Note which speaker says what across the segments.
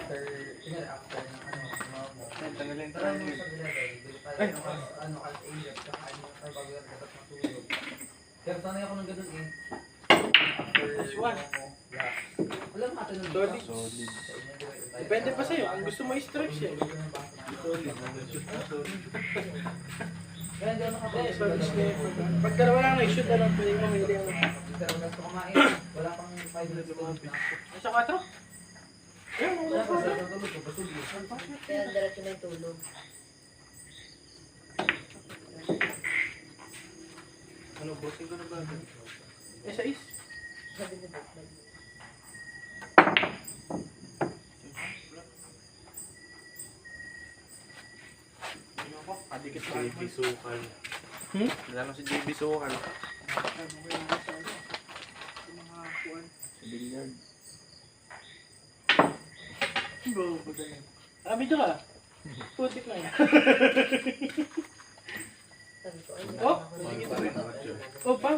Speaker 1: after ng ano mo.
Speaker 2: Tanggalin
Speaker 1: Tara
Speaker 2: tayo.
Speaker 1: mo sa level, bili tayo ng alt agent, kaka ano tayo bago yan dapat matulog. Pero sanay ako ng ganun eh. After
Speaker 2: Aswan.
Speaker 1: yeah. Wala mga tanong
Speaker 2: Solid.
Speaker 3: Solid.
Speaker 2: Depende pa sa'yo kung gusto mo i-stretch eh.
Speaker 1: Kaya hindi ako nakapagod.
Speaker 2: Solid step. Pag dalawa lang nag-shoot, alam pwede mo mamili ang
Speaker 1: Pero gusto kumain, wala pang 5 minutes na.
Speaker 2: Sa 4? Ayun,
Speaker 1: Wala
Speaker 2: wala
Speaker 1: pa
Speaker 2: pa.
Speaker 1: sa tulog ko, basog yun.
Speaker 4: Kaya diretso na yung tulog.
Speaker 2: Ano, bossing ko na ba? Eh, sa is.
Speaker 4: Sabi ni Batman.
Speaker 2: Adikit pa.
Speaker 3: JB Sukal. Lalo si JB Sukal. Billiard.
Speaker 2: Bro, magaling. Video ka? Putik na yan.
Speaker 4: Sabi ko, ay,
Speaker 2: Oh!
Speaker 4: hindi
Speaker 3: Wala pa rin ako dyan.
Speaker 2: Oh, pa.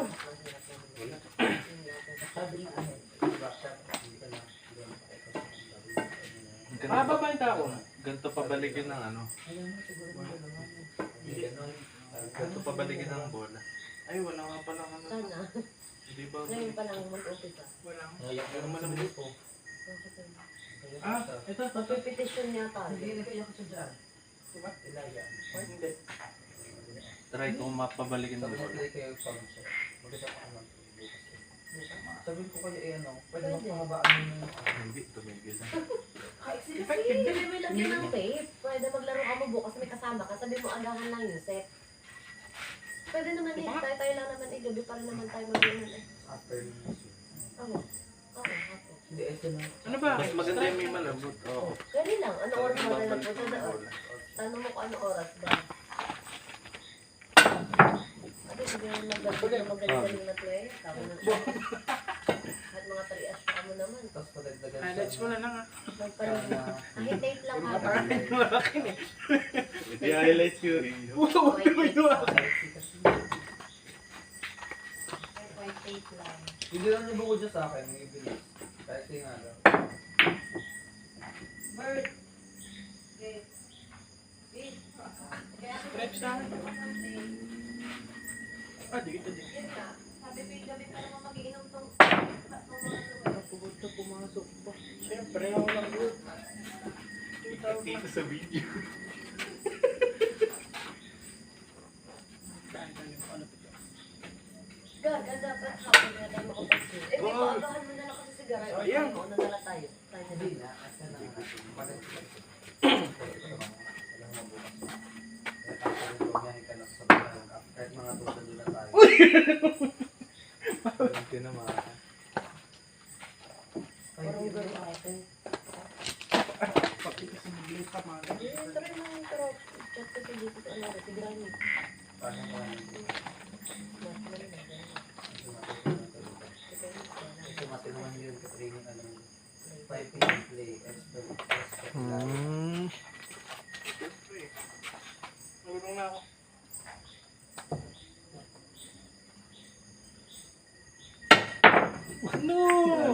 Speaker 2: Mahaba ba yung tao?
Speaker 3: Ganito pabalikin ng ano. Ganito pabalikin ng bola.
Speaker 2: Ay, wala nga pala ka na.
Speaker 4: Sana.
Speaker 3: Hindi ba?
Speaker 4: Ngayon pa lang mag-umpisa.
Speaker 2: Wala nga.
Speaker 1: Pero malambot po.
Speaker 2: Ah, ito.
Speaker 4: Magpipetition niya pa.
Speaker 1: Hindi, nag-iyak siya dyan.
Speaker 2: Diba?
Speaker 1: Ilaya.
Speaker 2: Hindi.
Speaker 3: Try kung mapabalikin ng
Speaker 1: Sabi
Speaker 3: bola.
Speaker 1: ko kayo pag siya. Maganda pa naman. Sabi ko kayo eh ano, pwede
Speaker 4: Pwede.
Speaker 1: magpahabaan yung
Speaker 3: Hindi, tumigil lang.
Speaker 4: Effective. Sabi mo lagyan ng tape. Pwede maglaro ka mo bukas may kasama ka. Sabi mo agahan lang yung set. Pwede naman eh. Tayo-tayo lang naman eh. Gabi pa rin naman tayo mag-iwan eh.
Speaker 1: after
Speaker 4: Oo. Oo, hapo.
Speaker 1: hindi, ito na.
Speaker 2: Ano ba?
Speaker 3: Mas maganda yung may malambot. Oo.
Speaker 4: Gani lang. Ano oras mo na
Speaker 3: Babalik
Speaker 4: nagpunta
Speaker 3: ng
Speaker 4: na?
Speaker 3: bola.
Speaker 4: Tanong mo kung ano oras ba? Ate, hindi mo magaling na 12. Tama na. At mga 3 as pa mo naman.
Speaker 1: Tapos padagdagan
Speaker 2: Highlights mo na lang ah.
Speaker 4: Nagpalit. Kahit tape lang ha.
Speaker 2: Malaki eh.
Speaker 3: Hindi highlights yun.
Speaker 4: White tape lang.
Speaker 1: Hindi
Speaker 4: White tape lang.
Speaker 1: lang nabukod siya sa akin, may ibilis. Kahit siya nga lang.
Speaker 4: Bird. Okay. Wait.
Speaker 2: Stretch na. Ah, dikit na dikit.
Speaker 4: Yun nga. Sabi ko yung gabi pa naman mag-iinom tong
Speaker 2: Pagod na pumasok pa. Siyempre, ako lang yun.
Speaker 3: Dito sa video.
Speaker 4: Gaga, dapat hapon na tayo makapagsin. Eh, may paagahan mo na lang kasi sigara.
Speaker 2: Oh, yan.
Speaker 4: Ano na lang tayo? Tayo na
Speaker 1: Hindi
Speaker 4: din.
Speaker 1: na, kasi na nga. Padagdagan. Walang mabukas. Kaya tapos yung bumiyahe ka lang sa mga kahit mga tusan nila tayo.
Speaker 3: Hindi na mga.
Speaker 4: Parang gano'n natin.
Speaker 2: Pati kasi mag-late pa mga.
Speaker 4: Eh, try mo yung pero chat ko sa dito sa ano, si Granny.
Speaker 1: Paano nga kasi mati naman yun, katraining alam mo. 5 p.m. play, expert.
Speaker 2: Siyempre. Marunong na ako. No!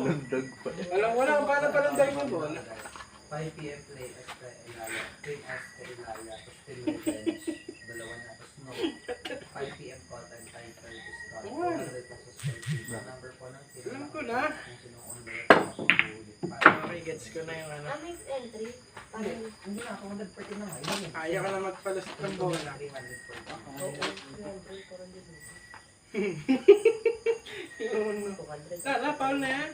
Speaker 3: Lundag pa.
Speaker 2: Wala kang paano palandagin yung bola.
Speaker 1: 5 p.m. play, extra Ilaya. Train extra Ilaya. Tapos still may bench. Dalawa na. Tapos no. 5 p.m. cotton, 5:30 start. 200 pesos per piece. Number po ng team.
Speaker 2: Alam ko na.
Speaker 1: Kung sino ang ulit, mapapulit.
Speaker 2: Okay, gets ko na yung ano.
Speaker 4: Ah, may entry. Parang,
Speaker 1: Hindi na, 200 per team na nga. Yun yun.
Speaker 2: Kaya ka na magpalasot ng bola.
Speaker 1: 300 per team.
Speaker 4: oo, entry, parang dito.
Speaker 2: Yun.
Speaker 4: 200.
Speaker 2: Foul na yan.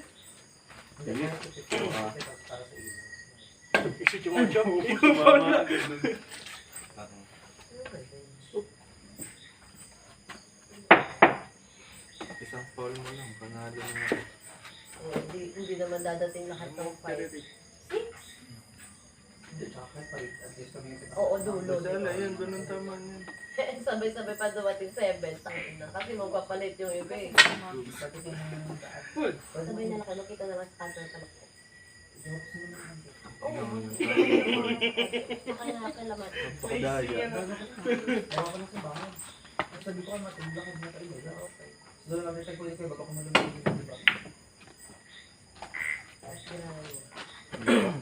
Speaker 1: Hindi, kaya ito, tapos para sa iyo.
Speaker 2: Isip yung mga
Speaker 3: Mama, ganun. Parang,
Speaker 4: Ano ba yun?
Speaker 3: isang foul mo lang, panalo na ako.
Speaker 4: Oh, hindi naman dadating lahat ng fight.
Speaker 1: Hindi, chocolate pa rin. At least kami yung
Speaker 4: Oo, dulo.
Speaker 3: Dala, yan, ganun tama yan.
Speaker 4: Sabay-sabay pa dumating 7. Tangina. Kasi magpapalit yung iba eh.
Speaker 1: Pati kung
Speaker 2: Good.
Speaker 4: Sabay na lang kayo. Makita naman sa kanto ng talak.
Speaker 1: jokes mo naman.
Speaker 4: Oo. Makakalamat.
Speaker 3: Pakadaya.
Speaker 1: Ewan ko lang sa bahay. Ang sabi ko, matulog ako na tayo. Okay. So, doon lang kita kulit kayo, baka kumalunod dito, di ba?
Speaker 4: Tapos ginagawa niya.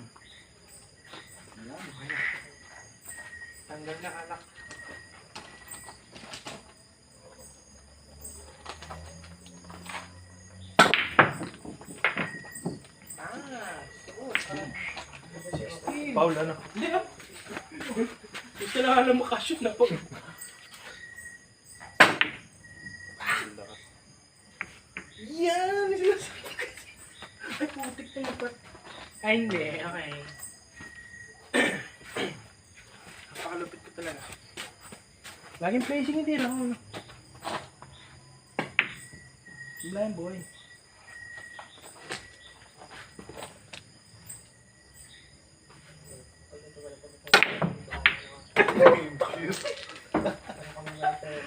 Speaker 3: Tanggal na anak.
Speaker 2: Paul, ano? Hindi ah. Gusto na alam makashoot na po. Yan! Ay, putik na yung Ay, hindi. Okay. Napakalupit ko talaga. Laging placing hindi lang. Blind boy.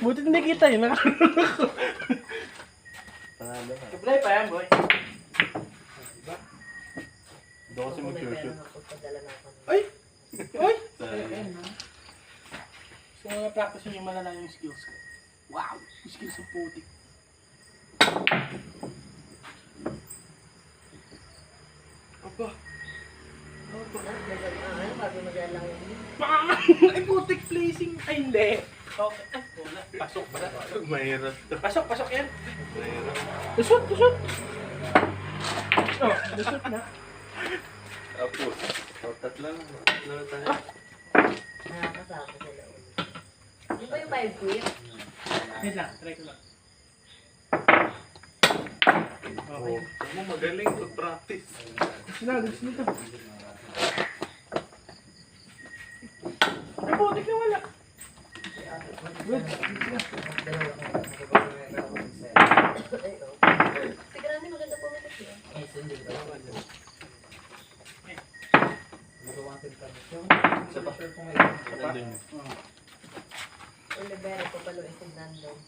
Speaker 2: Buti hindi kita yun.
Speaker 3: Panalo ka.
Speaker 2: Apply pa yan, boy.
Speaker 3: Doon kasi mag-shoot.
Speaker 2: Ay! Ay!
Speaker 3: Sayang.
Speaker 2: So, practice nyo yung malala yung skills ko. Wow! Yung skills ng putik. Aba! Bang! Ay, putik placing! Ay, hindi! Okay. Ay, wala. Pasok ba?
Speaker 3: Mahirap to.
Speaker 2: Pasok, pasok yan!
Speaker 3: Mahirap.
Speaker 2: Lusot, lusot! Oh, lusot na.
Speaker 3: Tapos. Tatlo lang. Laro tayo.
Speaker 4: Nakakasama sa loob. Di ba yung 5 quit?
Speaker 2: Wait lang, try ko lang. Okay.
Speaker 3: Oh, mo magaling mag-practice.
Speaker 2: Sinagos nito. Ay, putik na wala. Good.
Speaker 4: Ay, oh. Sigurado maganda po may kasi.
Speaker 3: Nandun yun.
Speaker 4: Olivera ko palo isang nandun.